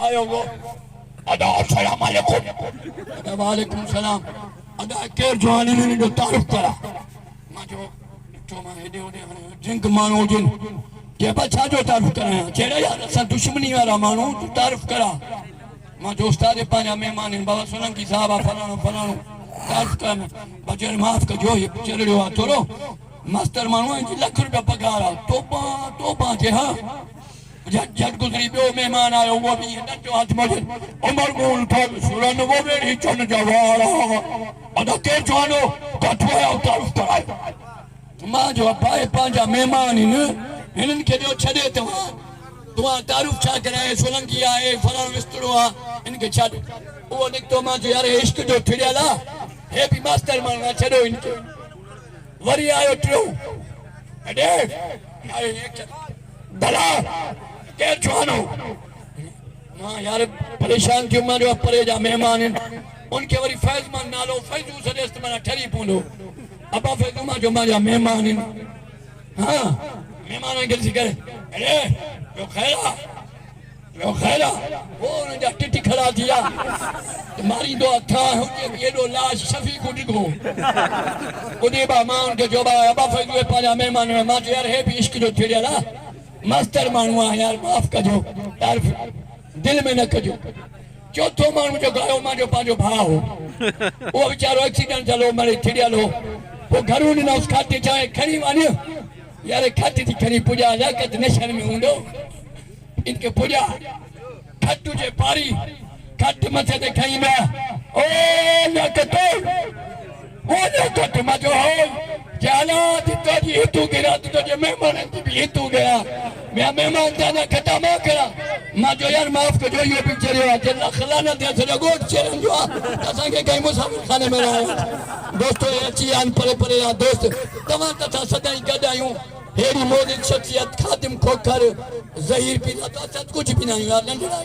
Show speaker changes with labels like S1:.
S1: आयो वो अदा अस्सलाम वालेकुम वालेकुम सलाम अदा केर जवानी ने जो तारुफ करा मां जो मां हेडे होडे जिंक मानो जिन के बचा जो तारुफ करा चेड़े यार असा दुश्मनी वाला मानो तू तारुफ करा मां जो उस्ताद पांजा मेहमान बाबा सोलंकी साहब फलाणो फलाणो तारुफ करा बजर माफ कजो ये चलड़ो आ थोड़ो मास्टर मानो जी लाख रुपया पगार आ तोपा जे हां झट गुजरी बो मेहमान आयो वो भी डटो हाथ मजे उमर मूल फल सुरन वो बेड़ी चन जवाड़ा अदा के जानो कठवा तारुफ करायो मां जो पाए पांजा मेहमान हिनन के जो छडे तवा तारुफ छा कराए सोलंकी आए फलाण विस्तरो आ इनके छड वो निकतो मां जो यार इश्क जो ठिड़ियाला हे भी मास्टर माना छडो इनके वरी आयो ट्रो अडे आए एक भला के जवानो मां यार परेशान क्यों मां जो परे जा मेहमान उनके वरी फैज मान नालो फैजू से इस्तेमाल ठरी पोंदो अबा फैजू मां जो मां जा मेहमान हां मेहमान के जिक्र अरे यो खैरा वो न जा टिटी खड़ा दिया मारी दो था ये दो लाश शफी को डिगो उदे बा मां उनके जोबा अबा फैजू पाजा मेहमान में मां यार है भी इश्क जो छेड़ियाला मास्टर मानू यार माफ कजो यार दिल में न कजो चौथो मानू जो गायो मां जो पांजो भा हो वो बेचारो एक्सीडेंट चलो मरे थिड़ियालो वो घरू न उस खाते चाहे खणी वानी यार खाते थी खणी पूजा जाकत नशन में हुंदो इनके पूजा खट्टू जे पारी खट मथे ते खई में ओ लकतो ओ लकत मा जो हो जाना तो जी हितू गिरा तो जे मेहमान भी हितू गया मैं मेहमान जाना खटा मा करा मा जो यार माफ कजो यो पिक्चर है जल्ला खलाना दे से गोट चरन जो असा के कई मुसाफिर खाने में रहा दोस्तों अची आन परे परे दोस्त तमा तथा सदाई गडायूं हेरी मोदी शख्सियत खातिम खोखर ज़हीर पीला तो सच कुछ भी नहीं यार नंढड़ा